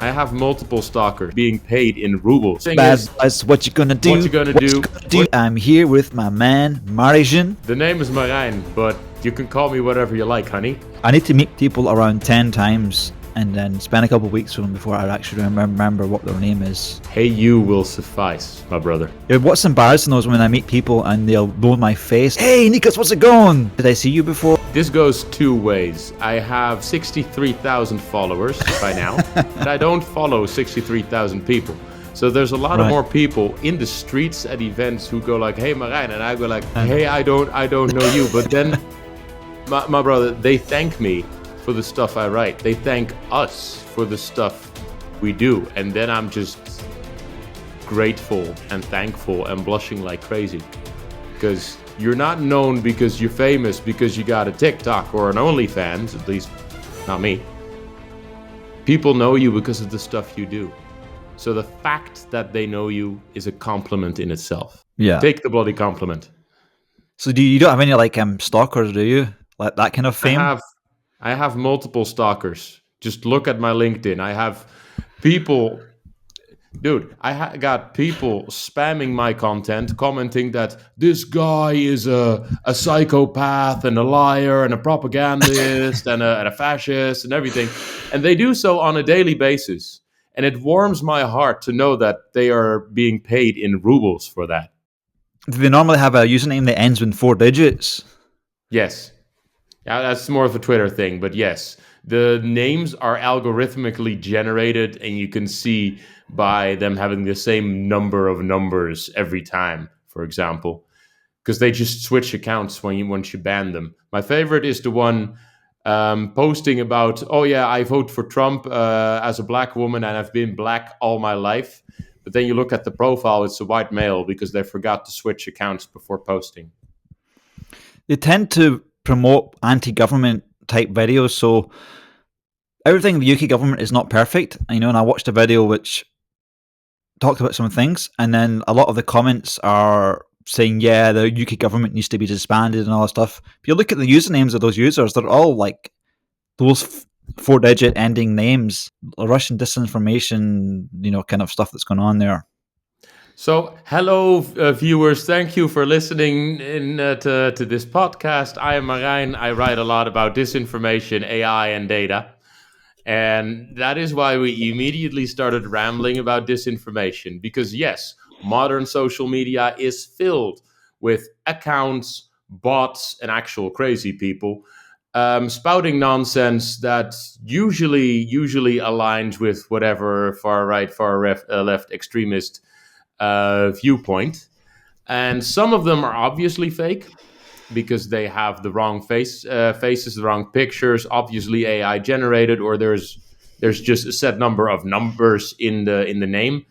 I have multiple stalkers being paid in rubles. That's what you gonna do. What you gonna do? I'm here with my man, Marijn. The name is Marijn, but you can call me whatever you like, honey. I need to meet people around 10 times and then spend a couple of weeks with them before I actually remember what their name is. Hey, you will suffice, my brother. Yeah, what's embarrassing though is when I meet people and they'll know my face. Hey, Nikos, what's it going? Did I see you before? This goes two ways. I have 63,000 followers by now, and I don't follow 63,000 people. So there's a lot of more people in the streets at events who go like, hey, Marijn, and I go like, hey, I don't know you. But then, my brother, they thank me for the stuff I write. They thank us for the stuff we do. And then I'm just grateful and thankful and blushing like crazy. Because you're not known because you're famous because you got a TikTok or an OnlyFans, at least not me. People know you because of the stuff you do. So the fact that they know you is a compliment in itself. Yeah. Take the bloody compliment. So you don't have any like stalkers, do you? Like that kind of fame? I have multiple stalkers. Just look at my LinkedIn. I have people, dude, I got people spamming my content, commenting that this guy is a psychopath and a liar and a propagandist and a fascist and everything. And they do so on a daily basis. And it warms my heart to know that they are being paid in rubles for that. Do they normally have a username that ends with 4 digits? Yes. Yeah, that's more of a Twitter thing, but yes. The names are algorithmically generated, and you can see by them having the same number of numbers every time, for example. Because they just switch accounts once you ban them. My favorite is the one posting about, oh yeah, I vote for Trump as a black woman, and I've been black all my life. But then you look at the profile, it's a white male because they forgot to switch accounts before posting. They tend to promote anti-government type videos, so everything in the UK government is not perfect. And I watched a video which talked about some things, and then a lot of the comments are saying, yeah, the UK government needs to be disbanded and all that stuff. If you look at the usernames of those users, they're all like those 4-digit ending names, Russian disinformation, kind of stuff that's going on there. So, hello, viewers. Thank you for listening to this podcast. I am Marijn. I write a lot about disinformation, AI, and data. And that is why we immediately started rambling about disinformation. Because, yes, modern social media is filled with accounts, bots, and actual crazy people spouting nonsense that usually aligns with whatever far right, far left extremist viewpoint. And some of them are obviously fake because they have the wrong faces, the wrong pictures, obviously AI generated, or there's just a set number of numbers in the name.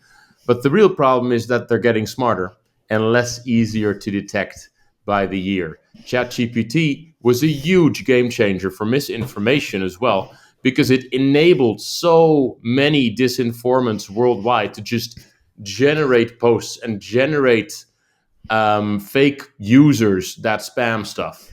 But the real problem is that they're getting smarter and less easier to detect by the year. ChatGPT was a huge game changer for misinformation as well, because it enabled so many disinformants worldwide to just generate posts and generate fake users that spam stuff.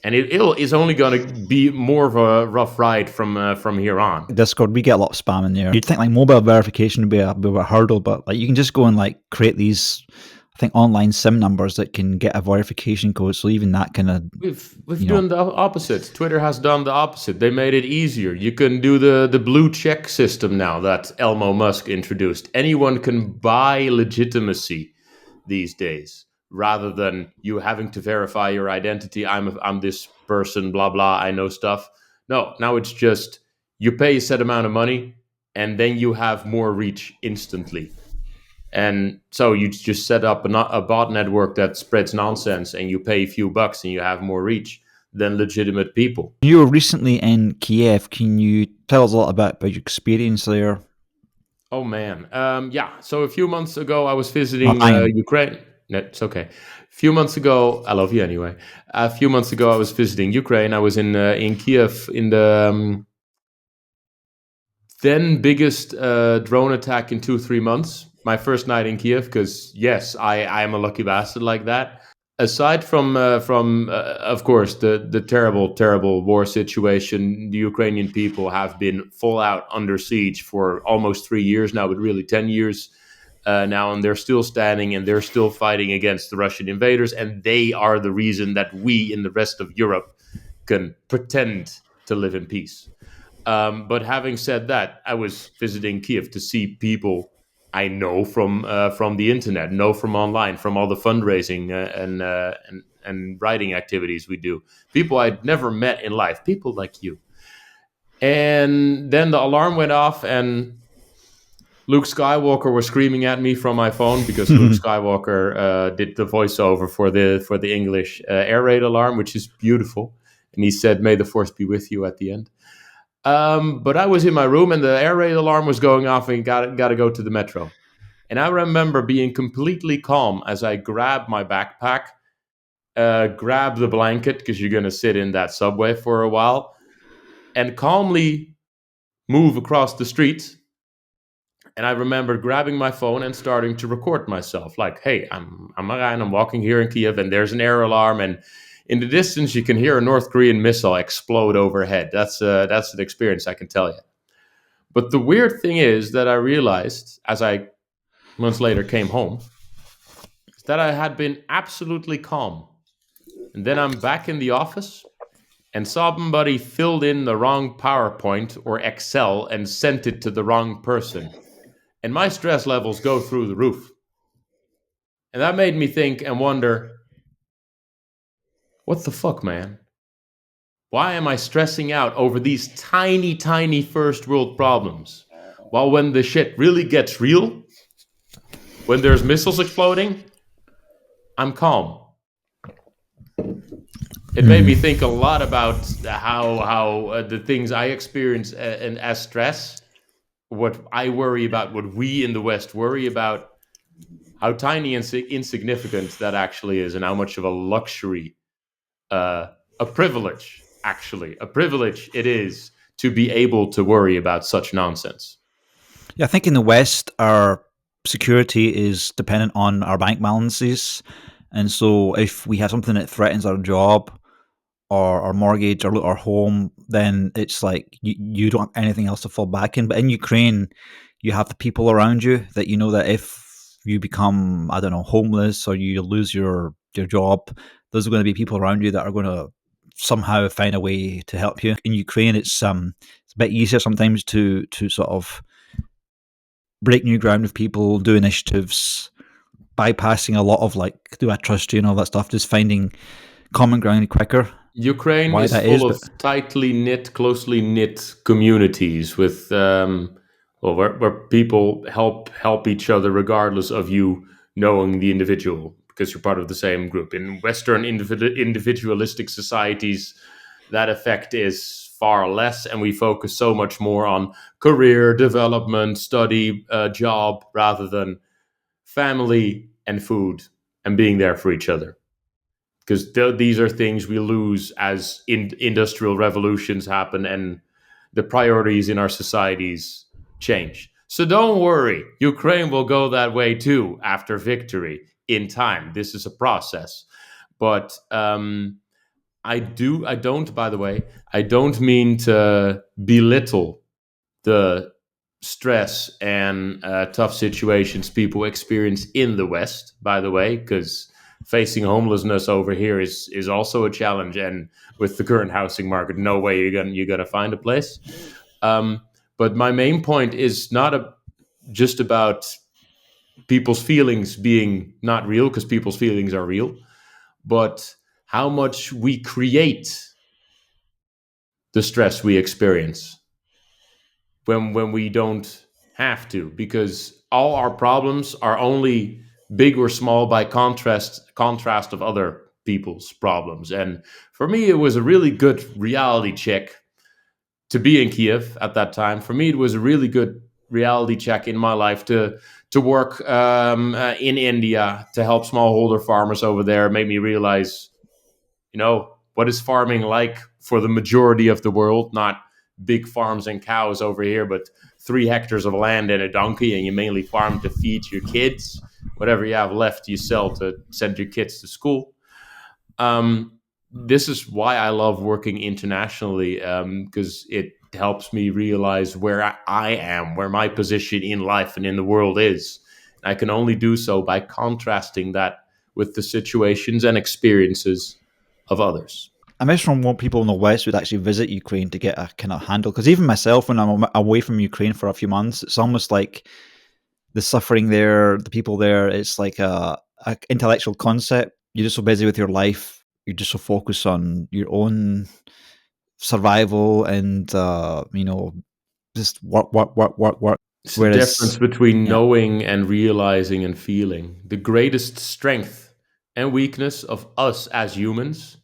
And it is only going to be more of a rough ride from here on. Discord, we get a lot of spam in there. You'd think like mobile verification would be a bit of a hurdle, but like you can just go and like create these, I think, online SIM numbers that can get a verification code. So even that kind of we've done the opposite. Twitter has done the opposite. They made it easier. You can do the blue check system now that Elon Musk introduced. Anyone can buy legitimacy these days, rather than you having to verify your identity. I'm this person, blah blah. I know stuff. No, now it's just you pay a set amount of money, and then you have more reach instantly. And so you just set up a bot network that spreads nonsense, and you pay a few bucks, and you have more reach than legitimate people. You were recently in Kyiv. Can you tell us a lot about your experience there? Oh man, yeah. So a few months ago, I was visiting Ukraine. No, it's okay. A few months ago, I love you anyway. A few months ago, I was visiting Ukraine. I was in Kyiv in the then biggest drone attack in 2-3 months. My first night in Kyiv, because yes, I am a lucky bastard like that. aside from of course the terrible war situation, the Ukrainian people have been full out under siege for almost 3 years now, but really 10 years now, and they're still standing and they're still fighting against the Russian invaders, and they are the reason that we in the rest of Europe can pretend to live in peace. But having said that, I was visiting Kyiv to see people I know from the internet, know from online, from all the fundraising and writing activities we do. People I'd never met in life, people like you. And then the alarm went off, and Luke Skywalker was screaming at me from my phone because Luke Skywalker did the voiceover for the English air raid alarm, which is beautiful. And he said, "May the force be with you" at the end. But I was in my room and the air raid alarm was going off and got to go to the metro. And I remember being completely calm as I grabbed my backpack, grabbed the blanket because you're going to sit in that subway for a while, and calmly move across the street. And I remember grabbing my phone and starting to record myself. Like, hey, I'm Marijn, I'm walking here in Kyiv, and there's an air alarm, and in the distance you can hear a North Korean missile explode overhead. That's an experience, I can tell you. But the weird thing is that I realized, as I months later came home, is that I had been absolutely calm. And then I'm back in the office, and somebody filled in the wrong PowerPoint or Excel and sent it to the wrong person. And my stress levels go through the roof. And that made me think and wonder, what the fuck, man? Why am I stressing out over these tiny, tiny first world problems? While when the shit really gets real, when there's missiles exploding, I'm calm. It made me think a lot about how the things I experience and as stress, what I worry about, what we in the West worry about, how tiny and insignificant that actually is, and how much of a luxury, a privilege, actually, a privilege it is to be able to worry about such nonsense. Yeah, I think in the West, our security is dependent on our bank balances. And so if we have something that threatens our job or our mortgage or our home, then it's like you don't have anything else to fall back in. But in Ukraine, you have the people around you that you know that if you become, I don't know, homeless or you lose your job, there's going to be people around you that are going to somehow find a way to help you. In Ukraine, it's a bit easier sometimes to sort of break new ground with people, do initiatives, bypassing a lot of like, do I trust you and all that stuff, just finding common ground quicker. Ukraine is full of tightly knit, closely knit communities with where people help each other regardless of you knowing the individual because you're part of the same group. In Western individualistic societies, that effect is far less, and we focus so much more on career development, study, job, rather than family and food and being there for each other. Because these are things we lose as industrial revolutions happen and the priorities in our societies change. So don't worry, Ukraine will go that way too after victory in time. This is a process. But I don't mean to belittle the stress and tough situations people experience in the West, by the way, because facing homelessness over here is also a challenge, and with the current housing market, no way you're gonna find a place. But my main point is not just about people's feelings being not real, because people's feelings are real, but how much we create the stress we experience when we don't have to, because all our problems are only big or small by contrast of other people's problems. And for me, it was a really good reality check to be in Kyiv at that time. For me, it was a really good reality check in my life to work in India to help smallholder farmers over there. It made me realize, what is farming like for the majority of the world? Not big farms and cows over here, but 3 hectares of land and a donkey, and you mainly farm to feed your kids. Whatever you have left, you sell to send your kids to school. This is why I love working internationally, because it helps me realize where I am, where my position in life and in the world is. I can only do so by contrasting that with the situations and experiences of others. I miss from what people in the West would actually visit Ukraine to get a kind of handle. Because even myself, when I'm away from Ukraine for a few months, it's almost like the suffering there, the people there, it's like a intellectual concept. You're just so busy with your life. You're just so focused on your own survival and, just work. It's the difference Whereas, between yeah, knowing and realizing and feeling. The greatest strength and weakness of us as humans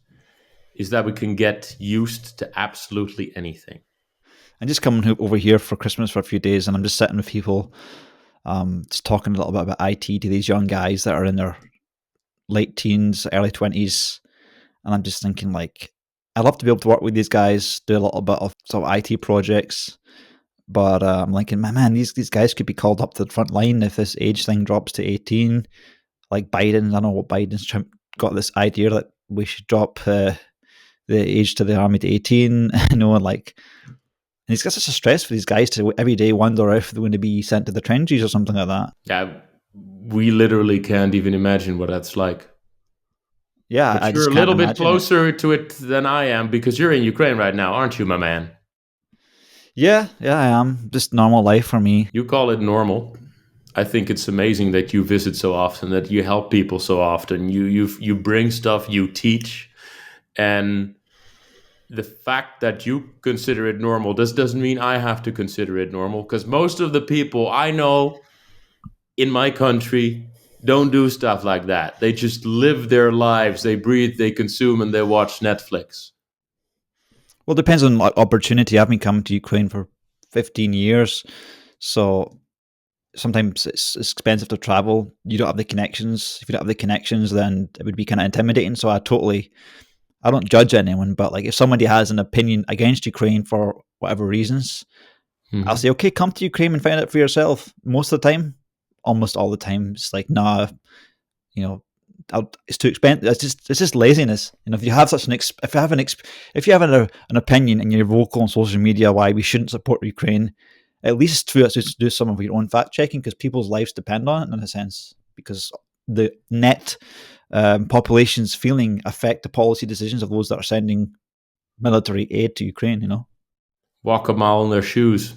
is that we can get used to absolutely anything. I'm just coming over here for Christmas for a few days, and I'm just sitting with people, just talking a little bit about IT to these young guys that are in their late teens, early 20s. And I'm just thinking, like, I'd love to be able to work with these guys, do a little bit of sort of IT projects. But I'm thinking, man, these guys could be called up to the front line if this age thing drops to 18. Like Biden, I know what Biden's got this idea that we should drop the age to the army to 18. Like, and it's got such a stress for these guys to every day wonder if they're going to be sent to the trenches or something like that. Yeah, we literally can't even imagine what that's like. Yeah, But I you're just a can't little bit imagine it. closer to it than I am because you're in Ukraine right now, aren't you, my man? Yeah, I am. Just normal life for me. You call it normal. I think it's amazing that you visit so often, that you help people so often. You bring stuff, you teach, and the fact that you consider it normal, this doesn't mean I have to consider it normal, because most of the people I know in my country don't do stuff like that. They just live their lives. They breathe, they consume, and they watch Netflix. Well, it depends on like, opportunity. I've been coming to Ukraine for 15 years, so sometimes it's expensive to travel. You don't have the connections. If you don't have the connections, then it would be kind of intimidating. So I don't judge anyone, but like if somebody has an opinion against Ukraine for whatever reasons, I'll say, Mm-hmm. okay, come to Ukraine and find out for yourself. Most of the time, almost all the time, it's like, nah, you know, it's too expensive. It's just laziness. If you have such if you have an opinion and you're vocal on social media why we shouldn't support Ukraine, at least to do some of your own fact checking because people's lives depend on it in a sense. Because the net population's feeling affect the policy decisions of those that are sending military aid to Ukraine. Walk a mile in their shoes.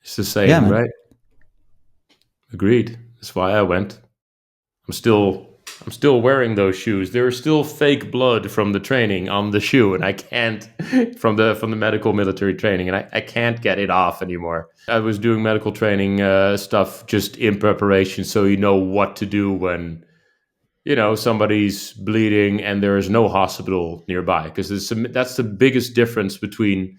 It's the Yeah, saying, man. right? Agreed. That's why I went. I'm still I'm still wearing those shoes. There is still fake blood from the training on the shoe, and I can't from the medical military training, and I can't get it off anymore. I was doing medical training stuff just in preparation, so you know what to do when somebody's bleeding and there is no hospital nearby, because that's the biggest difference between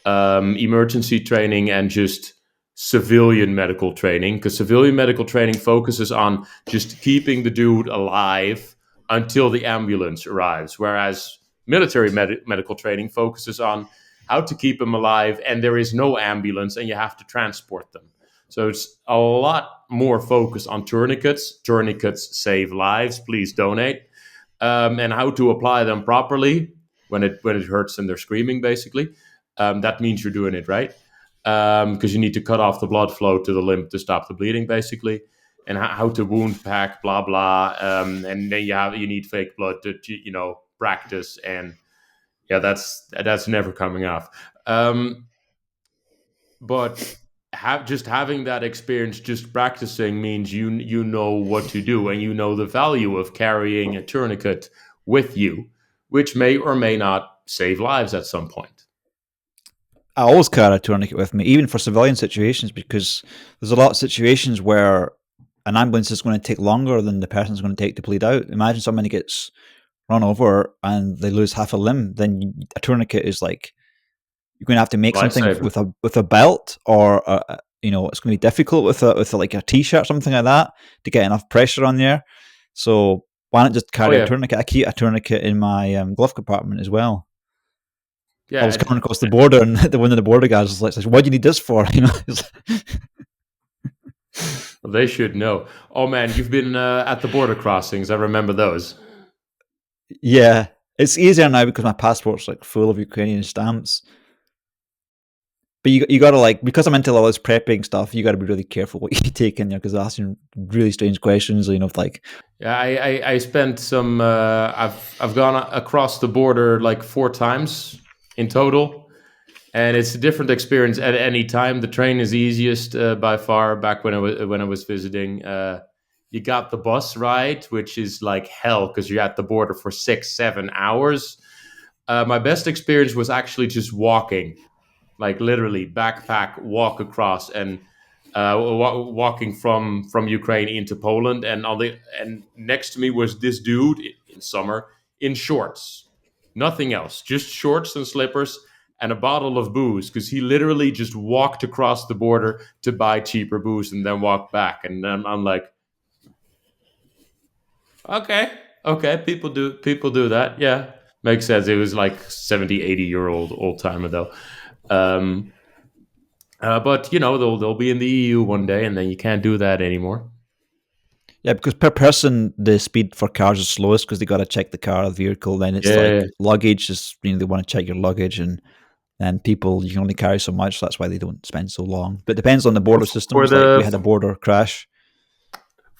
emergency training and just civilian medical training, because civilian medical training focuses on just keeping the dude alive until the ambulance arrives, whereas military medical training focuses on how to keep him alive and there is no ambulance and you have to transport them. So it's a lot more focused on tourniquets. Tourniquets save lives. Please donate. And how to apply them properly when it hurts and they're screaming, basically. That means you're doing it right, because you need to cut off the blood flow to the limb to stop the bleeding, basically. And how to wound pack, blah blah. And then you need fake blood to practice, and yeah, that's never coming off. But having that experience, just practicing, means you know what to do, and you know the value of carrying a tourniquet with you, which may or may not save lives at some point. I always carry a tourniquet with me, even for civilian situations, because there's a lot of situations where an ambulance is going to take longer than the person's going to take to bleed out. Imagine somebody gets run over and they lose half a limb, then a tourniquet is like you're going to have to make something Lifesaver. with a belt, or it's going to be difficult with like a t-shirt or something like that to get enough pressure on there. So why not just Oh carry a yeah, tourniquet? I keep a tourniquet in my glove compartment as well. I was yeah. coming across the border, and one of the border guys was like, "What do you need this for?" They should know. Oh man, you've been at the border crossings. I remember those. Yeah, it's easier now because my passport's like full of Ukrainian stamps. But you got to like, because I'm into all this prepping stuff, you got to be really careful what you take in there because they're asking really strange questions. Like, Yeah, I spent some. I've gone across the border like 4 times in total, and it's a different experience at any time. The train is easiest by far. Back when I was visiting, you got the bus ride, which is like hell because you're at the border for 6-7 hours. My best experience was actually just walking, like literally backpack walk across and walking from Ukraine into Poland, and next to me was this dude in summer in shorts, nothing else, just shorts and slippers and a bottle of booze because he literally just walked across the border to buy cheaper booze and then walked back. And then I'm like, okay, okay, people do that, yeah, makes sense. It was like 70-80 year old timer though. um but they'll be in the EU one day, and then you can't do that anymore. yeah, because per person the speed for cars is slowest because they got to check the car, the vehicle. Then it's like Yeah. luggage is they want to check your luggage, and people you can only carry so much. So that's why they don't spend so long. But it depends on the For, border for systems. Like we had a the border crash.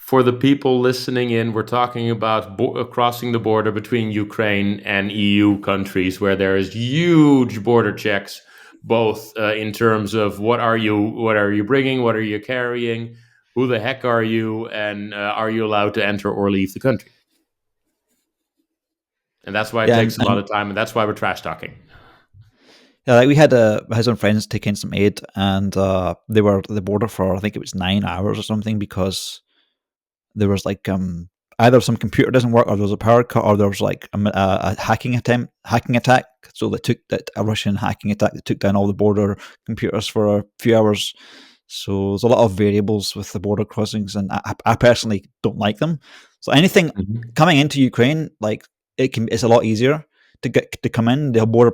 for the people listening in, we're talking about crossing the border between Ukraine and EU countries, where there is huge border checks, both in terms of what are you bringing, what are you carrying, who the heck are you, and are you allowed to enter or leave the country? And that's why it Yeah, takes a lot of time, and that's why we're trash talking. yeah, like we had some friends take in some aid, and they were at the border for I think it was 9 hours or something because there was like either some computer doesn't work or there was a power cut or there was like a hacking attack. So they took that a Russian hacking attack that took down all the border computers for a few hours. So there's a lot of variables with the border crossings, and I personally don't like them. So anything Mhm. coming into Ukraine, like it's a lot easier to come in. The border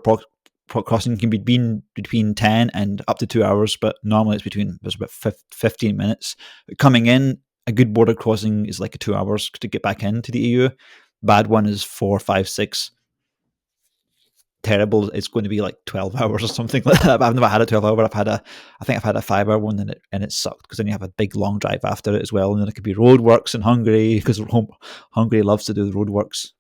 crossing can be between 10 and up to 2 hours, but normally it's about 15 minutes. Coming in, a good border crossing is like 2 hours to get back into the EU. Bad one is 4, 5, 6. Terrible, it's going to be like 12 hours or something like that. I've never had a 12 hour. I think I've had a 5 hour one, and it sucked because then you have a big long drive after it as well. And then it could be roadworks in Hungary because Hungary loves to do the roadworks.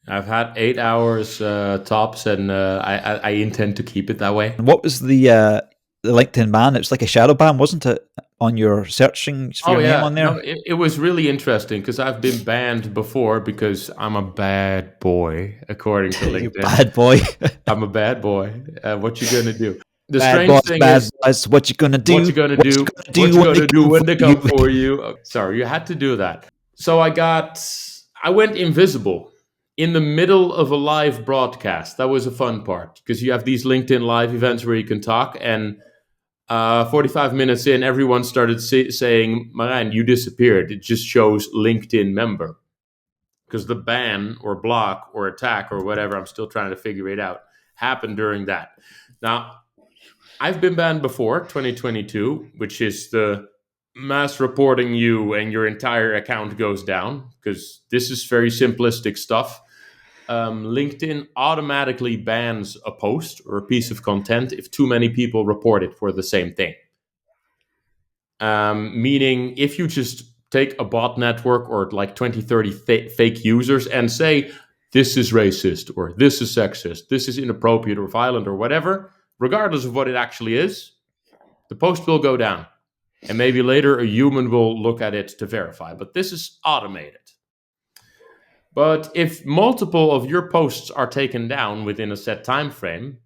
I've had 8 hours tops, and I intend to keep it that way. And what was the LinkedIn ban? It was like a shadow ban, wasn't it? On your searching for Oh your name yeah, on no, there. it was really interesting because I've been banned before because I'm a bad boy, according to You LinkedIn. bad boy. I'm a bad boy. What you gonna do? The Bad strange boss, thing bad is, boss. What you gonna what do? you gonna What you do? gonna What do you when they gonna do come when for they you? come for you? Oh, sorry, you had to do that. So I went invisible in the middle of a live broadcast. That was a fun part because you have these LinkedIn live events where you can talk, and 45 minutes in, everyone started saying, Marijn, you disappeared. It just shows LinkedIn member. Because the ban or block or attack or whatever, I'm still trying to figure it out, happened during that. Now, I've been banned before, 2022, which is the mass reporting you and your entire account goes down, because this is very simplistic stuff. LinkedIn automatically bans a post or a piece of content if too many people report it for the same thing. Meaning, if you just take a bot network or like 20, 30 fake users and say, this is racist or this is sexist, this is inappropriate or violent or whatever, regardless of what it actually is, the post will go down. And maybe later a human will look at it to verify. But this is automated. But if multiple of your posts are taken down within a set time frame,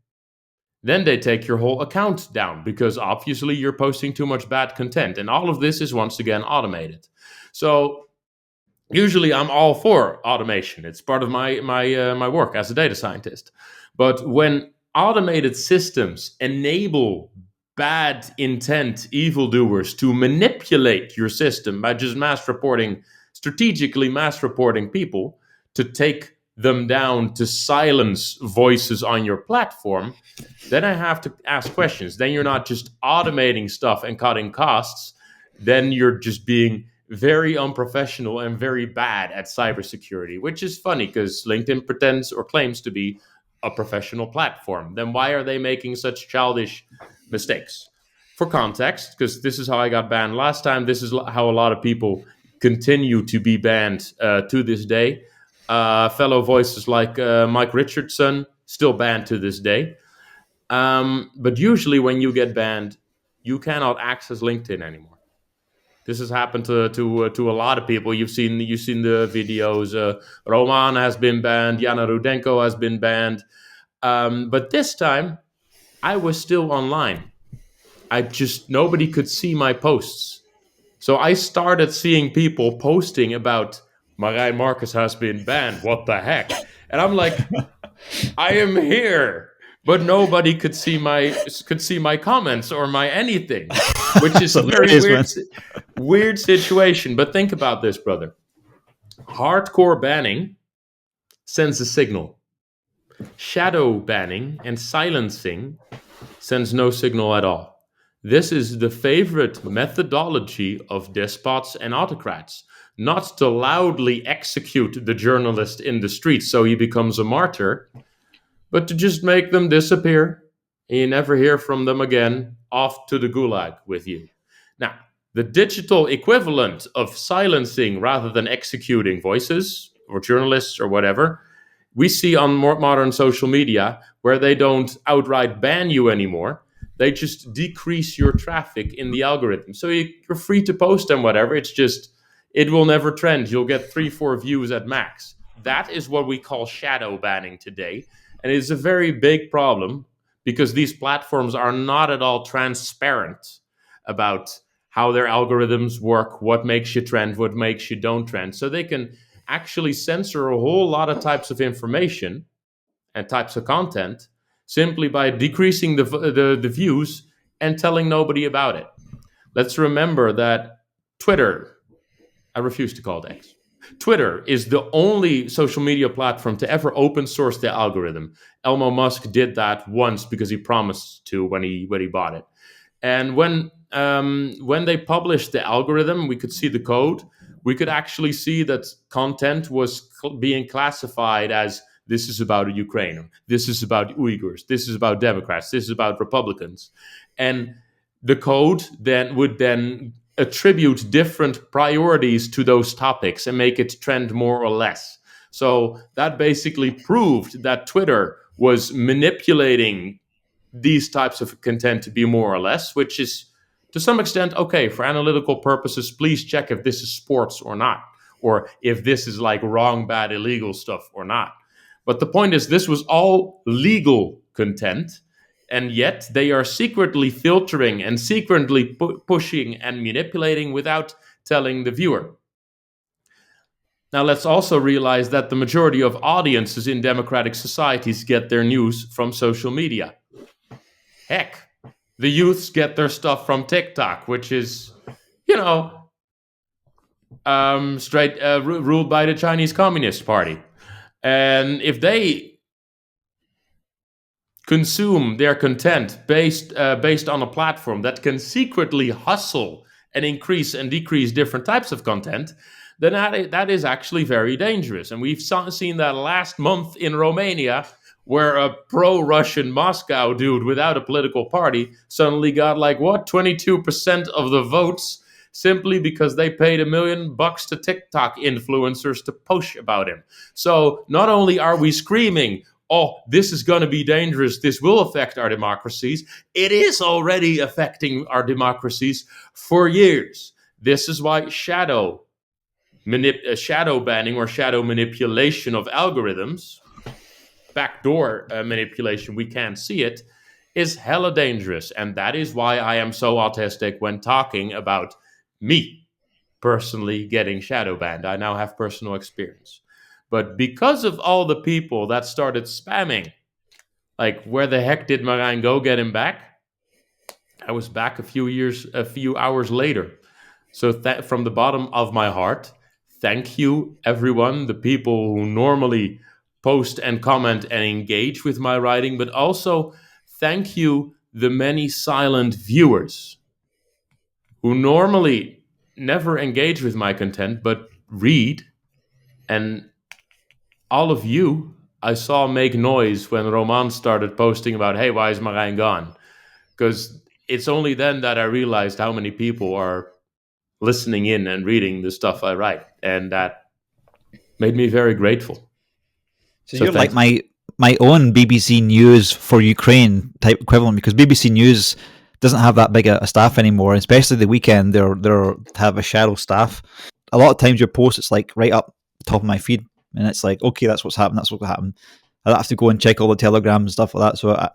then they take your whole account down because obviously you're posting too much bad content. And all of this is once again automated. So usually I'm all for automation. It's part of my work as a data scientist. But when automated systems enable bad intent evildoers to manipulate your system by just strategically mass reporting people to take them down, to silence voices on your platform, then I have to ask questions. Then you're not just automating stuff and cutting costs. Then you're just being very unprofessional and very bad at cybersecurity, which is funny because LinkedIn pretends or claims to be a professional platform. Then why are they making such childish mistakes? For context, because this is how I got banned last time, this is how a lot of people continue to be banned to this day. Fellow voices like Mike Richardson, still banned to this day. But usually when you get banned, you cannot access LinkedIn anymore. This has happened to a lot of people. You've seen the videos. Roman has been banned. Yana Rudenko has been banned. But this time, I was still online. Nobody could see my posts. So I started seeing people posting about Marijn Markus has been banned. What the heck? And I'm like, I am here, but nobody could see my comments or my anything, which is a very weird situation. But think about this, brother. Hardcore banning sends a signal. Shadow banning and silencing sends no signal at all. This is the favorite methodology of despots and autocrats, not to loudly execute the journalist in the streets so he becomes a martyr, but to just make them disappear and you never hear from them again, off to the gulag with you. Now, the digital equivalent of silencing rather than executing voices or journalists or whatever, we see on more modern social media where they don't outright ban you anymore. They just decrease your traffic in the algorithm. So you're free to post and whatever. It's just, it will never trend. You'll get 3-4 views at max. That is what we call shadow banning today. And it's a very big problem because these platforms are not at all transparent about how their algorithms work, what makes you trend, what makes you don't trend. So they can actually censor a whole lot of types of information and types of content simply by decreasing the views and telling nobody about it. Let's remember that Twitter, I refuse to call it X, Twitter is the only social media platform to ever open source the algorithm. Elon Musk did that once because he promised to when he bought it. And when they published the algorithm, we could see the code. We could actually see that content was being classified as this is about Ukraine, this is about Uyghurs, this is about Democrats, this is about Republicans. And the code then would attribute different priorities to those topics and make it trend more or less. So that basically proved that Twitter was manipulating these types of content to be more or less, which is to some extent okay for analytical purposes. Please check if this is sports or not, or if this is like wrong, bad, illegal stuff or not. But the point is, this was all legal content, and yet they are secretly filtering and secretly pushing and manipulating without telling the viewer. Now, let's also realize that the majority of audiences in democratic societies get their news from social media. Heck, the youths get their stuff from TikTok, which is, ruled by the Chinese Communist Party. And if they consume their content based on a platform that can secretly hustle and increase and decrease different types of content, then that is actually very dangerous. And we've seen that last month in Romania, where a pro-Russian Moscow dude without a political party suddenly got 22% of the votes simply because they paid $1 million to TikTok influencers to post about him. So not only are we screaming, oh, this is going to be dangerous, this will affect our democracies, it is already affecting our democracies for years. This is why shadow banning or shadow manipulation of algorithms, backdoor manipulation, we can't see it, is hella dangerous. And that is why I am so autistic when talking about me personally getting shadow banned. I now have personal experience. But because of all the people that started spamming, where the heck did Marijn go, get him back? I was back a few hours later. So from the bottom of my heart, thank you, everyone, the people who normally post and comment and engage with my writing, but also thank you, the many silent viewers who normally never engage with my content, but read. And all of you, I saw make noise when Roman started posting about, hey, why is Marijn gone? Because it's only then that I realized how many people are listening in and reading the stuff I write. And that made me very grateful. So you're like my own BBC News for Ukraine type equivalent, because BBC News doesn't have that big a staff anymore, especially the weekend. They're have a shadow staff. A lot of times your post, it's like right up the top of my feed, and it's like, okay, that's what's happened. That's what happened. I don't have to go and check all the telegrams and stuff like that. So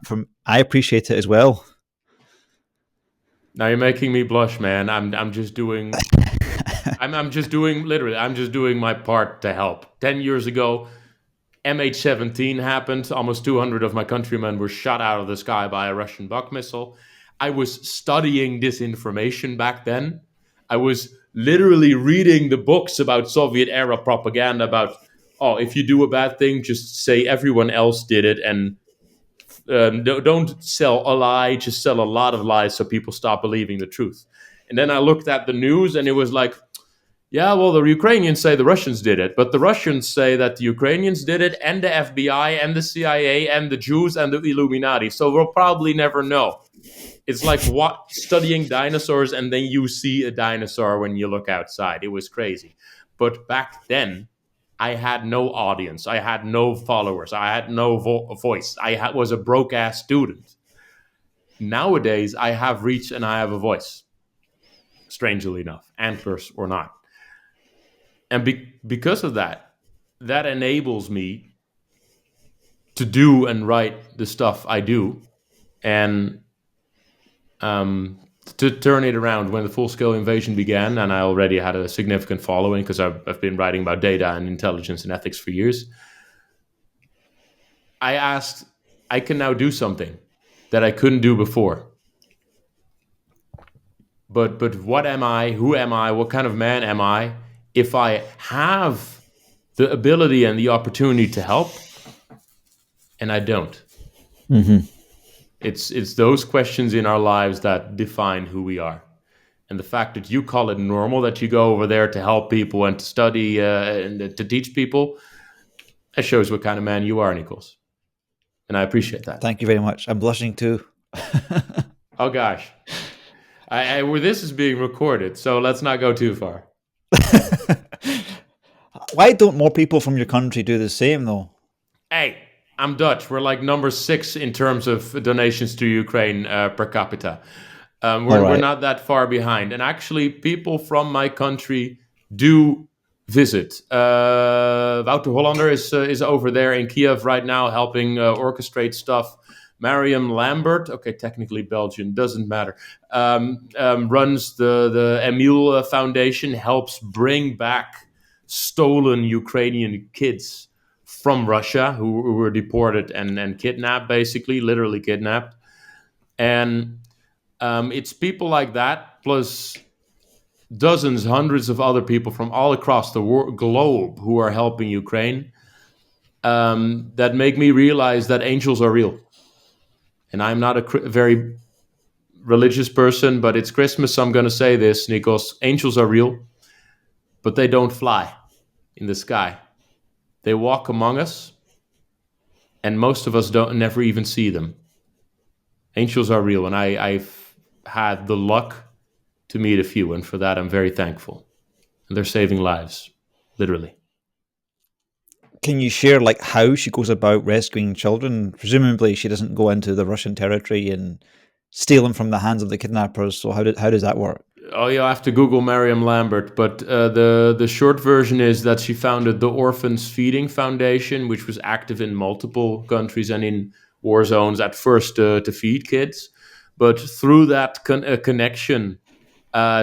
I appreciate it as well. Now you're making me blush, man. I'm just doing I'm just doing my part to help. 10 years ago, MH17 happened. Almost 200 of my countrymen were shot out of the sky by a Russian Buk missile. I was studying disinformation back then. I was literally reading the books about Soviet era propaganda about, oh, if you do a bad thing, just say everyone else did it, and don't sell a lie, just sell a lot of lies so people stop believing the truth. And then I looked at the news and it was like, yeah, well, the Ukrainians say the Russians did it, but the Russians say that the Ukrainians did it, and the FBI, and the CIA, and the Jews, and the Illuminati. So we'll probably never know. It's like studying dinosaurs, and then you see a dinosaur when you look outside. It was crazy. But back then, I had no audience. I had no followers. I had no voice. I was a broke-ass student. Nowadays, I have reach and I have a voice. Strangely enough, antlers or not. And because of that, that enables me to do and write the stuff I do, and to turn it around. When the full-scale invasion began, and I already had a significant following because I've been writing about data and intelligence and ethics for years, I asked, I can now do something that I couldn't do before. But what am I? Who am I? What kind of man am I if I have the ability and the opportunity to help, and I don't? Mm-hmm. It's those questions in our lives that define who we are. And the fact that you call it normal, that you go over there to help people and to study and to teach people, that shows what kind of man you are, Nikos. And I appreciate that. Thank you very much. I'm blushing too. Oh, gosh. This is being recorded, so let's not go too far. Why don't more people from your country do the same, though? Hey, I'm Dutch. We're like number 6 in terms of donations to Ukraine per capita. We're not that far behind. And actually, people from my country do visit. Wouter Hollander is over there in Kyiv right now helping orchestrate stuff. Mariam Lambert, okay, technically Belgian, doesn't matter, runs the Emil Foundation, helps bring back stolen Ukrainian kids from Russia who were deported and kidnapped, basically, literally kidnapped. And it's people like that, plus dozens, hundreds of other people from all across the globe who are helping Ukraine, that make me realize that angels are real. And I'm not a very religious person, but it's Christmas, so I'm going to say this, Nikos. Angels are real, but they don't fly in the sky. They walk among us, and most of us never even see them. Angels are real, and I've had the luck to meet a few, and for that I'm very thankful. And they're saving lives, literally. Can you share like how she goes about rescuing children? Presumably she doesn't go into the Russian territory and steal them from the hands of the kidnappers. So how does that work? Oh, you'll have to Google Mariam Lambert, but the short version is that she founded the Orphans Feeding Foundation, which was active in multiple countries and in war zones at first to feed kids. But through that connection,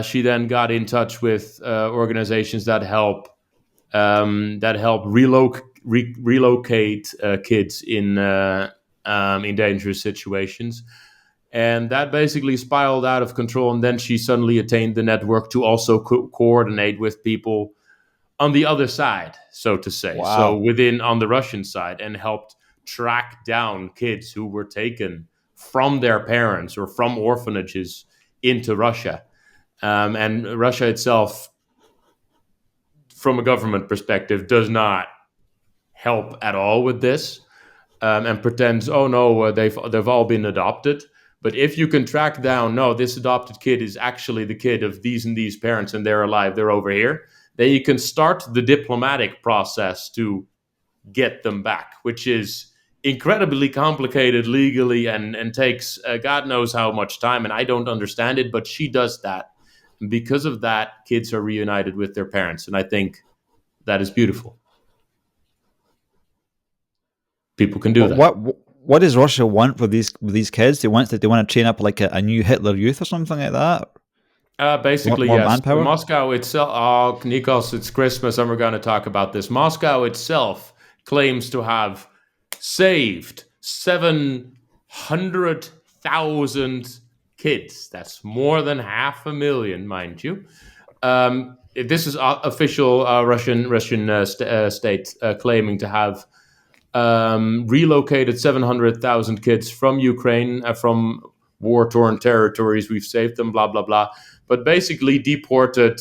she then got in touch with organizations that help relocate kids in dangerous situations. And that basically spiraled out of control. And then she suddenly attained the network to also coordinate with people on the other side, so to say. Wow. So on the Russian side, and helped track down kids who were taken from their parents or from orphanages into Russia. And Russia itself, from a government perspective, does not help at all with this, and pretends, oh no, they've all been adopted. But if you can track down, no, this adopted kid is actually the kid of these and these parents, and they're alive, they're over here, then you can start the diplomatic process to get them back, which is incredibly complicated legally and takes God knows how much time. And I don't understand it, but she does that. And because of that, kids are reunited with their parents. And I think that is beautiful. People can do that. What does Russia want with these kids? They want to train up like a new Hitler Youth or something like that. Basically, more yes. manpower? Moscow itself. Oh, Nikos, it's Christmas, and we're going to talk about this. Moscow itself claims to have saved 700,000 kids. That's more than 500,000, mind you. This is official Russian state claiming to have relocated 700,000 kids from Ukraine, from war-torn territories. We've saved them, blah, blah, blah. But basically deported,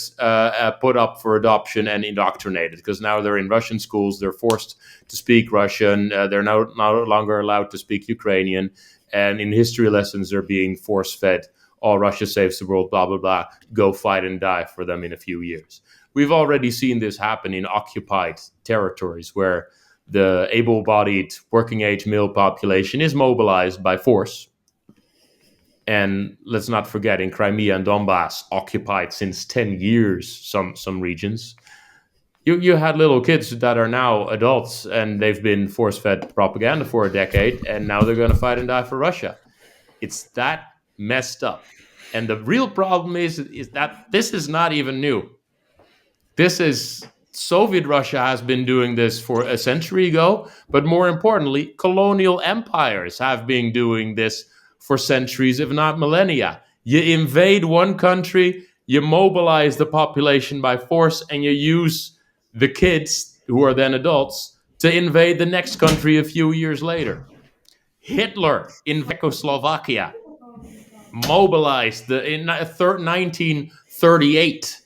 put up for adoption, and indoctrinated, because now they're in Russian schools. They're forced to speak Russian. They're no longer allowed to speak Ukrainian. And in history lessons, they're being force-fed, oh, Russia saves the world, blah, blah, blah. Go fight and die for them in a few years. We've already seen this happen in occupied territories where the able-bodied working-age male population is mobilized by force. And let's not forget, in Crimea and Donbass, occupied since 10 years, some regions, you had little kids that are now adults, and they've been force-fed propaganda for a decade, and now they're going to fight and die for Russia. It's that messed up. And the real problem is that this is not even new. This is... Soviet Russia has been doing this for a century ago, but more importantly, colonial empires have been doing this for centuries, if not millennia. You invade one country, you mobilize the population by force, and you use the kids, who are then adults, to invade the next country a few years later. Hitler in Czechoslovakia mobilized in 1938.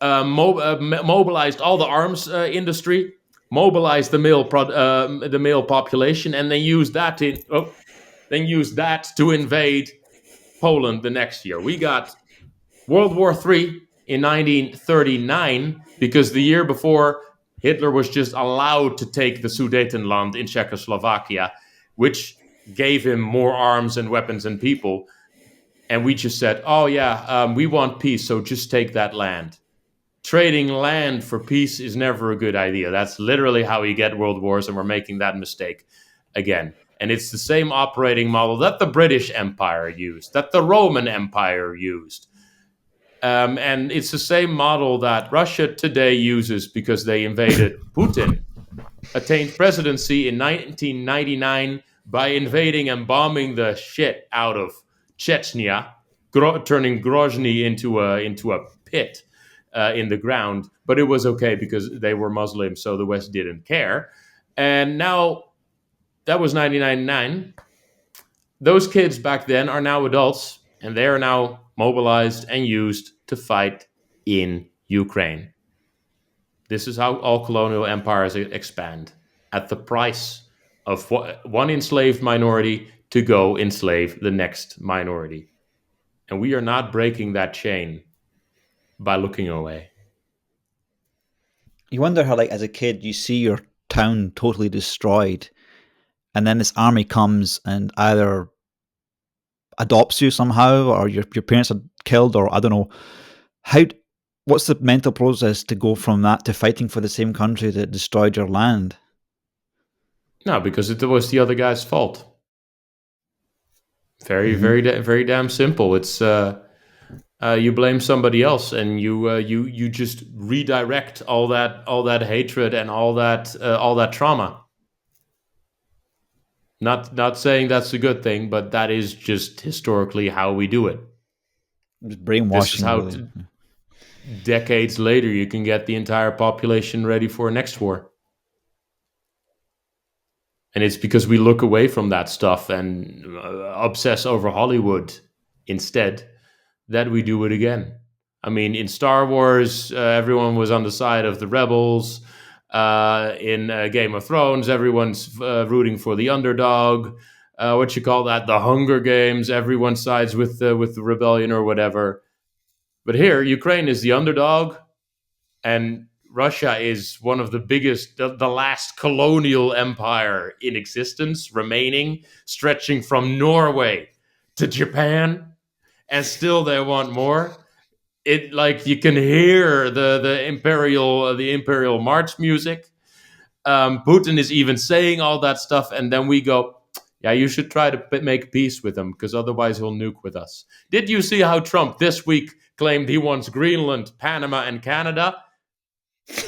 Mobilized all the arms industry, mobilized the male population, and then used that to invade Poland the next year. We got World War III in 1939 because the year before, Hitler was just allowed to take the Sudetenland in Czechoslovakia, which gave him more arms and weapons and people. And we just said, oh yeah, we want peace, so just take that land. Trading land for peace is never a good idea. That's literally how you get world wars, and we're making that mistake again. And it's the same operating model that the British Empire used, that the Roman Empire used. And it's the same model that Russia today uses, because they invaded. Putin attained presidency in 1999 by invading and bombing the shit out of Chechnya, turning Grozny into a pit. In the ground, but it was okay because they were Muslim, so the West didn't care. And now, that was 1999. Those kids back then are now adults, and they are now mobilized and used to fight in Ukraine. This is how all colonial empires expand, at the price of one enslaved minority to go enslave the next minority. And we are not breaking that chain by looking away. You wonder how, like, as a kid, you see your town totally destroyed, and then this army comes and either adopts you somehow, or your parents are killed, or I don't know. What's the mental process to go from that to fighting for the same country that destroyed your land? No, because it was the other guy's fault. Very damn simple. It's you blame somebody else, and you just redirect all that hatred and all that trauma. Not saying that's a good thing, but that is just historically how we do it. Just brainwashing. This is how decades later you can get the entire population ready for a next war. And it's because we look away from that stuff and obsess over Hollywood instead that we do it again. I mean, in Star Wars, everyone was on the side of the rebels. In Game of Thrones, everyone's rooting for the underdog. What you call that? The Hunger Games. Everyone sides with the rebellion or whatever. But here, Ukraine is the underdog, and Russia is one of the biggest, the last colonial empire in existence remaining, stretching from Norway to Japan, and still they want more. It, like, you can hear the imperial march music. Putin is even saying all that stuff, and then we go, yeah, you should try to make peace with him, because otherwise he'll nuke with us. Did you see how Trump this week claimed he wants Greenland, Panama, and Canada?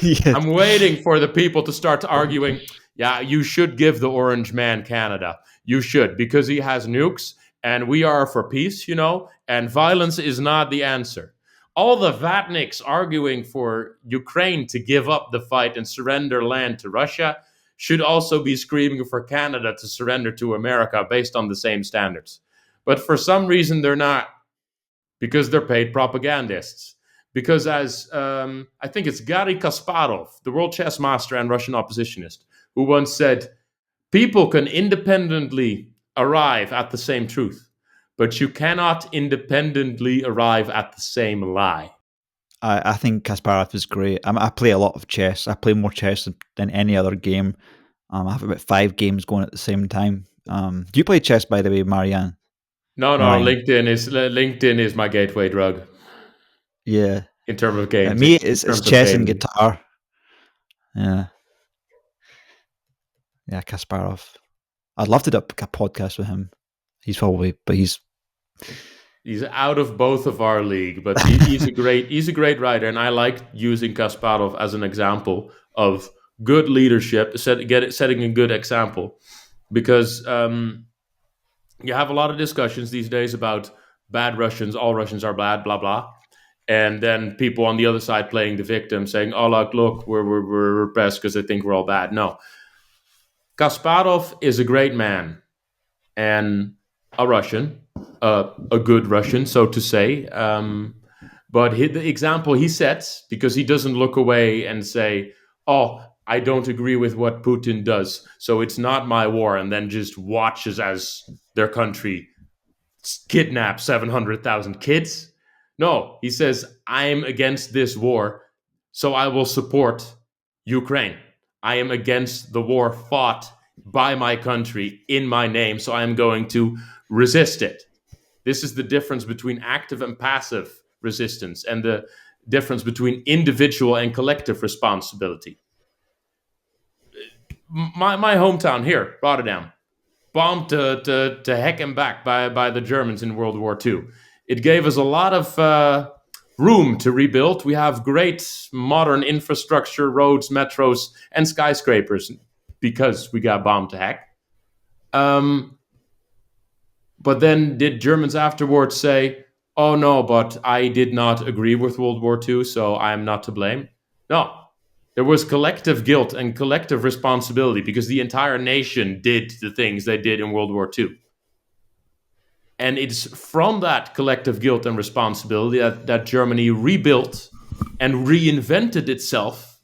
Yes. I'm waiting for the people to start arguing, yeah, you should give the orange man Canada. You should, because he has nukes, and we are for peace, and violence is not the answer. All the Vatniks arguing for Ukraine to give up the fight and surrender land to Russia should also be screaming for Canada to surrender to America based on the same standards. But for some reason, they're not, because they're paid propagandists. Because as I think it's Garry Kasparov, the world chess master and Russian oppositionist, who once said, people can independently arrive at the same truth, but you cannot independently arrive at the same lie. I think Kasparov is great. I play a lot of chess. I play more chess than any other game. I have about 5 games going at the same time. Do you play chess, by the way, Marijn? No, Marijn. LinkedIn is my gateway drug. Yeah. In terms of games. Me, it's chess and guitar. Yeah. Yeah, Kasparov. I'd love to do a podcast with him. He's out of both of our league, but he's a great writer, and I like using Kasparov as an example of good leadership, setting a good example, because you have a lot of discussions these days about bad Russians, all Russians are bad, blah blah, and then people on the other side playing the victim, saying, "Oh look, we're repressed because they think we're all bad." No, Kasparov is a great man and a Russian. A good Russian, so to say. But the example he sets, because he doesn't look away and say, oh, I don't agree with what Putin does, so it's not my war, and then just watches as their country kidnaps 700,000 kids. No, he says, I'm against this war, so I will support Ukraine. I am against the war fought by my country in my name, so I'm going to resist it. This is the difference between active and passive resistance, and the difference between individual and collective responsibility. My hometown here, Rotterdam, bombed to heck and back by the Germans in World War II. It gave us a lot of room to rebuild. We have great modern infrastructure, roads, metros, and skyscrapers because we got bombed to heck. But then did Germans afterwards say, oh no, but I did not agree with World War II, so I'm not to blame? No. There was collective guilt and collective responsibility because the entire nation did the things they did in World War II. And it's from that collective guilt and responsibility that Germany rebuilt and reinvented itself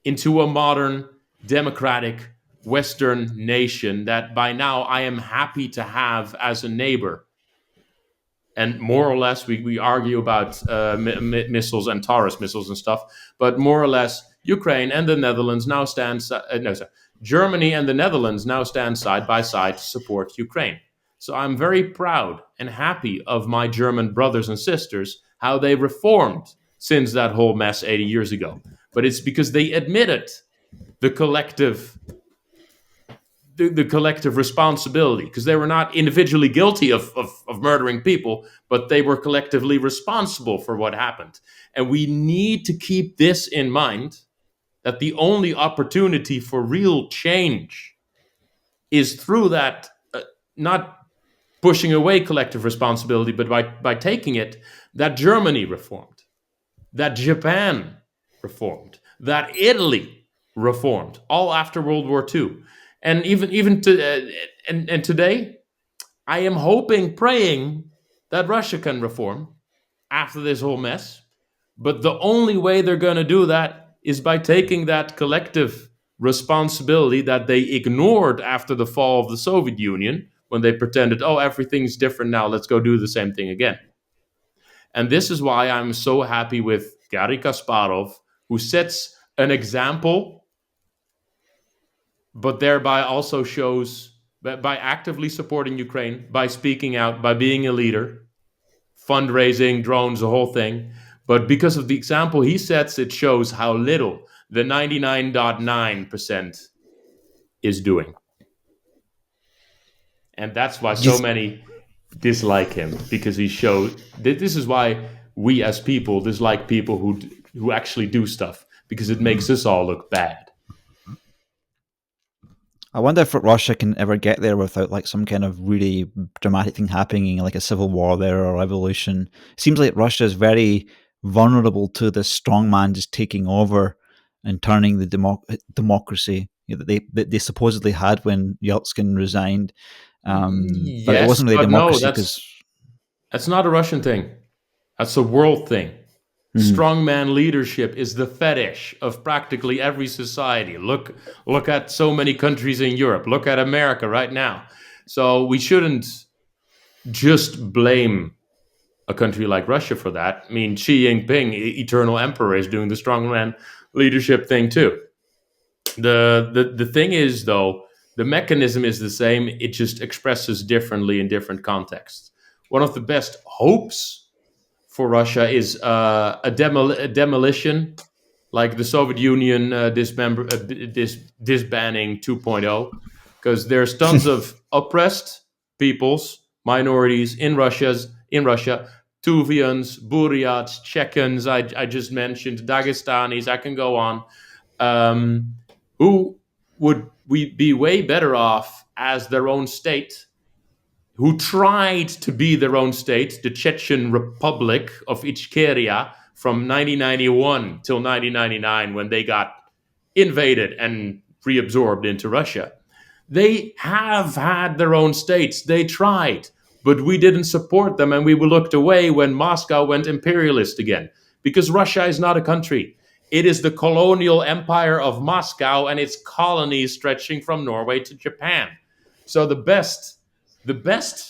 into a modern, democratic, Western nation that by now I am happy to have as a neighbor. And more or less, we argue about missiles and Taurus missiles and stuff, but more or less, Ukraine and the Netherlands now Germany and the Netherlands now stand side by side to support Ukraine. So I'm very proud and happy of my German brothers and sisters, how they reformed since that whole mess 80 years ago. But it's because they admitted the collective responsibility, because they were not individually guilty of murdering people, but they were collectively responsible for what happened. And we need to keep this in mind, that the only opportunity for real change is through that, not pushing away collective responsibility, but by taking it, that Germany reformed, that Japan reformed, that Italy reformed, all after World War II. And even today, I am hoping, praying that Russia can reform after this whole mess, But the only way they're going to do that is by taking that collective responsibility that they ignored after the fall of the Soviet Union, when they pretended, oh, everything's different now, let's go do the same thing again. And this is why I'm so happy with Garry Kasparov, who sets an example, but thereby also shows, by actively supporting Ukraine, by speaking out, by being a leader, fundraising, drones, the whole thing. But because of the example he sets, it shows how little the 99.9% is doing. And that's why so many dislike him, because he showed that this is why we as people dislike people who actually do stuff, because it makes us all look bad. I wonder if Russia can ever get there without like some kind of really dramatic thing happening, like a civil war there or a revolution. It seems like Russia is very vulnerable to this strongman just taking over and turning the democracy that they supposedly had when Yeltsin resigned. Yes, but it wasn't really democracy no, because that's not a Russian thing. That's a world thing. Strongman leadership is the fetish of practically every society. Look at so many countries in Europe. Look at America right now. So we shouldn't just blame a country like Russia for that. I mean, Xi Jinping, eternal emperor, is doing the strongman leadership thing too. The thing is, though, the mechanism is the same. It just expresses differently in different contexts. One of the best hopes for Russia is a demolition, like the Soviet Union disbanding 2.0, because there's tons of oppressed peoples, minorities in Russia, Tuvians, Buryats, Chechens, I just mentioned, Dagestanis, I can go on, who would be way better off as their own state, who tried to be their own state, the Chechen Republic of Ichkeria, from 1991 till 1999, when they got invaded and reabsorbed into Russia. They have had their own states. They tried, but we didn't support them, and we looked away when Moscow went imperialist again, because Russia is not a country. It is the colonial empire of Moscow and its colonies stretching from Norway to Japan. So the best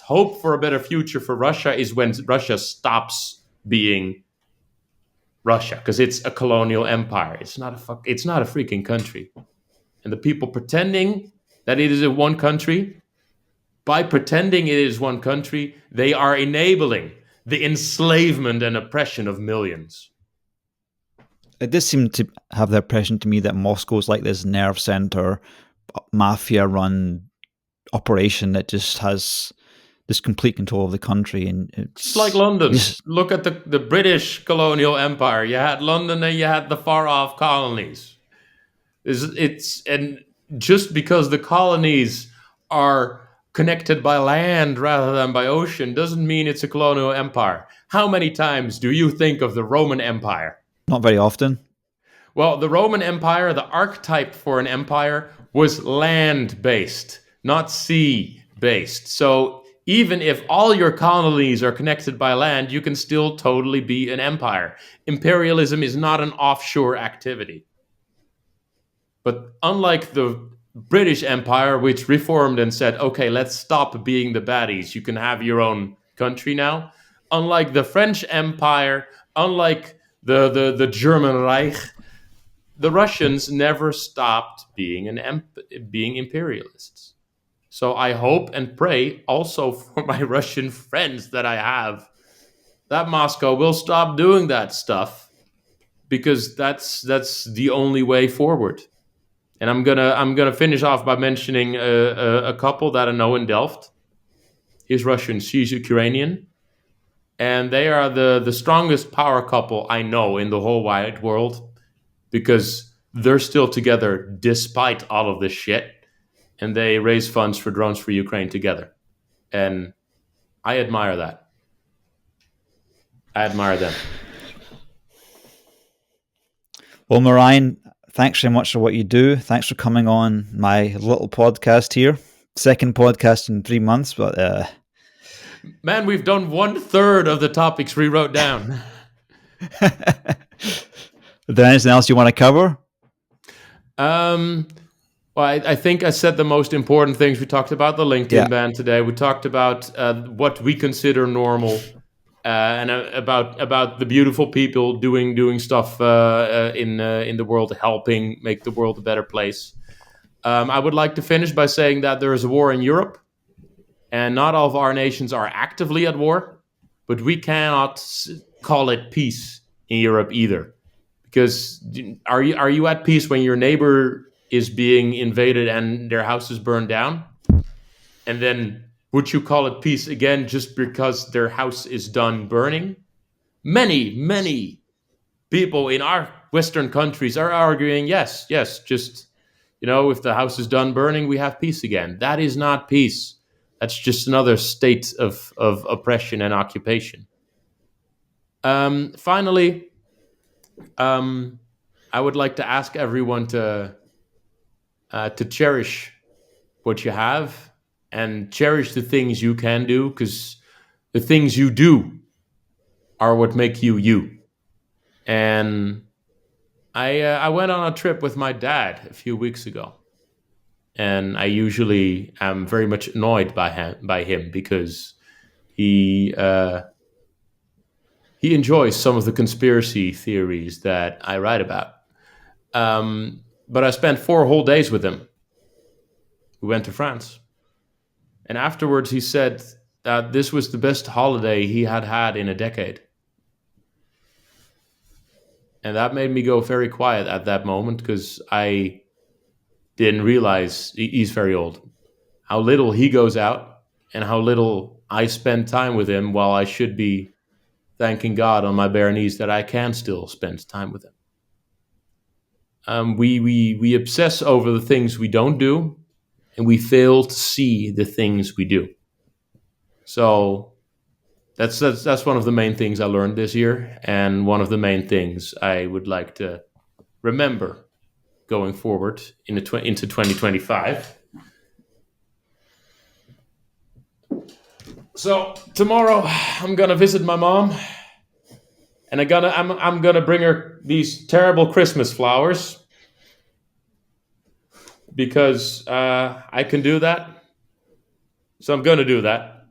hope for a better future for Russia is when Russia stops being Russia, because it's a colonial empire. It's not a freaking country. And the people pretending that it is a one country, by pretending it is one country, they are enabling the enslavement and oppression of millions. It does seem to have the impression to me that Moscow is like this nerve center, mafia-run operation that just has this complete control of the country. And it's like London. Look at the British colonial empire. You had London and you had the far-off colonies. And just because the colonies are connected by land rather than by ocean doesn't mean it's a colonial empire. How many times do you think of the Roman Empire? Not very often. Well, the Roman Empire, the archetype for an empire, was land-based, not sea-based. So even if all your colonies are connected by land, you can still totally be an empire. Imperialism is not an offshore activity. But unlike the British Empire, which reformed and said, okay, let's stop being the baddies, you can have your own country now. Unlike the French Empire, unlike the German Reich, the Russians never stopped being imperialists. So I hope and pray also for my Russian friends that I have, that Moscow will stop doing that stuff, because that's the only way forward. And I'm gonna finish off by mentioning a couple that I know in Delft. He's Russian, she's Ukrainian, and they are the strongest power couple I know in the whole wide world, because they're still together despite all of this shit, and they raise funds for Drones for Ukraine together. And I admire that. I admire them. Well, Marijn, thanks very much for what you do. Thanks for coming on my little podcast here. Second podcast in 3 months, but... Man, we've done 1/3 of the topics we wrote down. Is there anything else you want to cover? Well, I think I said the most important things. We talked about the LinkedIn ban today. We talked about what we consider normal, and about the beautiful people doing stuff in the world, helping make the world a better place. I would like to finish by saying that there is a war in Europe, and not all of our nations are actively at war, but we cannot call it peace in Europe either. Because are you at peace when your neighbor is being invaded and their house is burned down? And then would you call it peace again just because their house is done burning? Many people in our Western countries are arguing, yes, just, if the house is done burning, we have peace again. That is not peace. That's just another state of oppression and occupation. Finally, I would like to ask everyone to cherish what you have and cherish the things you can do, because the things you do are what make you you. And I went on a trip with my dad a few weeks ago, and I usually am very much annoyed by him because he enjoys some of the conspiracy theories that I write about. But I spent 4 whole days with him. We went to France. And afterwards, he said that this was the best holiday he had in a decade. And that made me go very quiet at that moment, because I didn't realize, he's very old, how little he goes out and how little I spend time with him, while I should be thanking God on my bare knees that I can still spend time with him. We obsess over the things we don't do, and we fail to see the things we do. So that's one of the main things I learned this year, and one of the main things I would like to remember going forward into 2025. So tomorrow I'm gonna visit my mom, and I'm gonna bring her these terrible Christmas flowers, because I can do that. So I'm gonna do that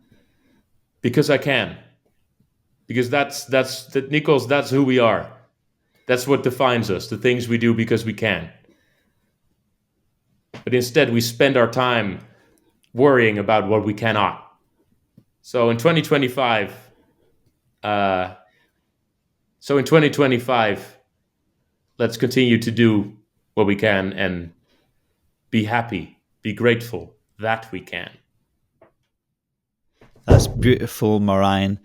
because I can. Because that's Nikos. That's who we are. That's what defines us. The things we do because we can. But instead, we spend our time worrying about what we cannot. So in 2025, let's continue to do what we can and be happy, be grateful that we can. That's beautiful, Marijn.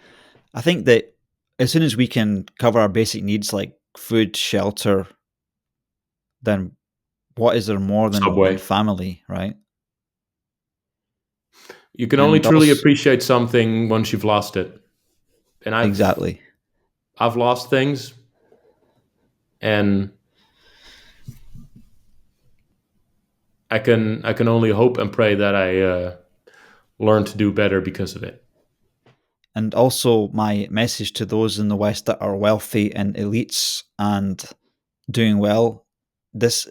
I think that as soon as we can cover our basic needs like food, shelter, then what is there more than family, right? You can only truly appreciate something once you've lost it. And I've lost things, and I can only hope and pray that I learn to do better because of it. And also my message to those in the West that are wealthy and elites and doing well, this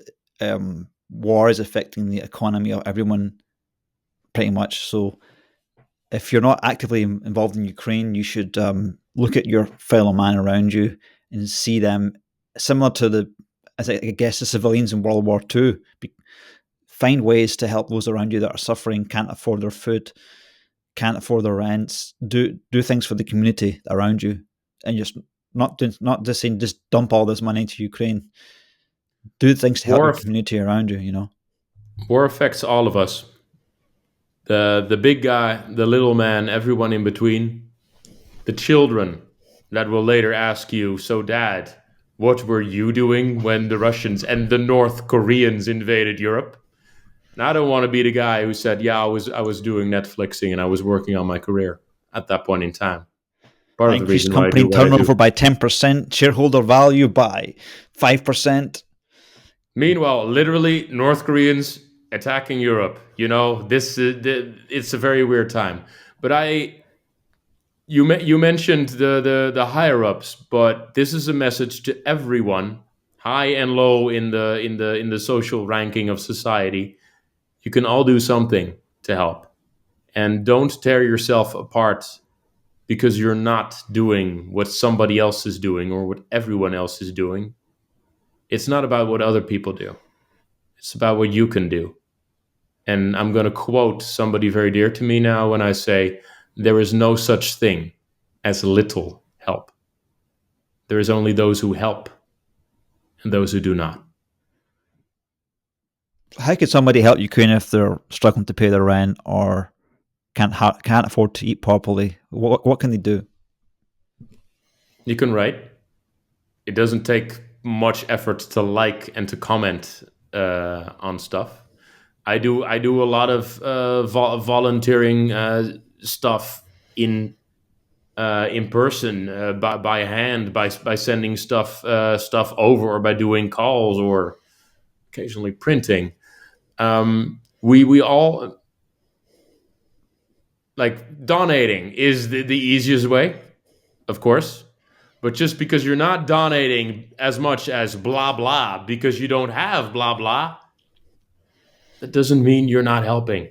war is affecting the economy of everyone pretty much. So if you're not actively involved in Ukraine, you should look at your fellow man around you and see them similar to the civilians in World War II. Find ways to help those around you that are suffering, can't afford their food, can't afford their rents. Do things for the community around you, and just not just saying just dump all this money into Ukraine. Do things to help the community around you. War affects all of us. The big guy, the little man, everyone in between. The children that will later ask you, so Dad, what were you doing when the Russians and the North Koreans invaded Europe? And I don't want to be the guy who said, yeah, I was doing Netflixing and I was working on my career at that point in time. Part of the reason why company turnover by 10%, shareholder value by 5%. Meanwhile, literally, North Koreans attacking Europe. It's a very weird time. But you mentioned the higher ups, but this is a message to everyone. high and low in the social ranking of society. You can all do something to help, and don't tear yourself apart because you're not doing what somebody else is doing or what everyone else is doing. It's not about what other people do. It's about what you can do. And I'm going to quote somebody very dear to me now when I say, there is no such thing as little help. There is only those who help and those who do not. How could somebody help Ukraine if they're struggling to pay their rent or can't afford to eat properly? What can they do? You can write. It doesn't take much effort to like and to comment on stuff. I do a lot of volunteering stuff in person, by hand, by sending stuff over, or by doing calls, or occasionally printing. We all, like, donating is the easiest way, of course. But just because you're not donating as much as blah blah because you don't have blah blah, that doesn't mean you're not helping.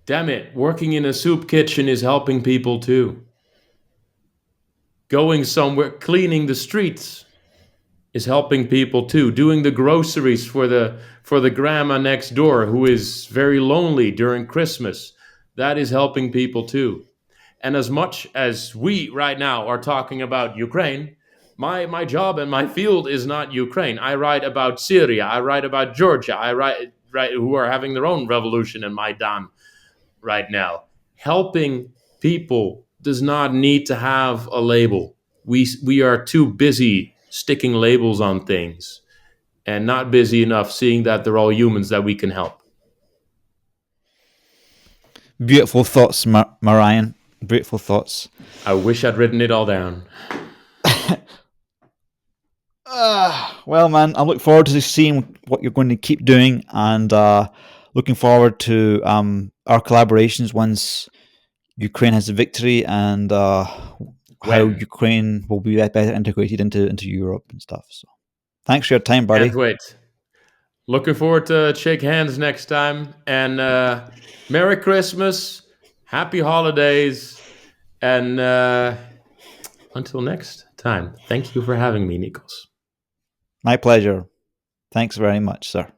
Damn it, working in a soup kitchen is helping people too. Going somewhere, cleaning the streets is helping people too. Doing the groceries for the grandma next door who is very lonely during Christmas, that is helping people too. And as much as we right now are talking about Ukraine, my job and my field is not Ukraine. I write about Syria. I write about Georgia. I write who are having their own revolution in Maidan right now. Helping people does not need to have a label. We are too busy sticking labels on things and not busy enough seeing that they're all humans that we can help. Beautiful thoughts, Marijn. Beautiful thoughts. I wish I'd written it all down. Well, man, I look forward to seeing what you're going to keep doing, and looking forward to our collaborations once Ukraine has a victory, and how Ukraine will be better integrated into Europe and stuff. So, thanks for your time, buddy. Can't wait. Looking forward to shake hands next time. And Merry Christmas, Happy Holidays, and until next time. Thank you for having me, Nikos. My pleasure. Thanks very much, sir.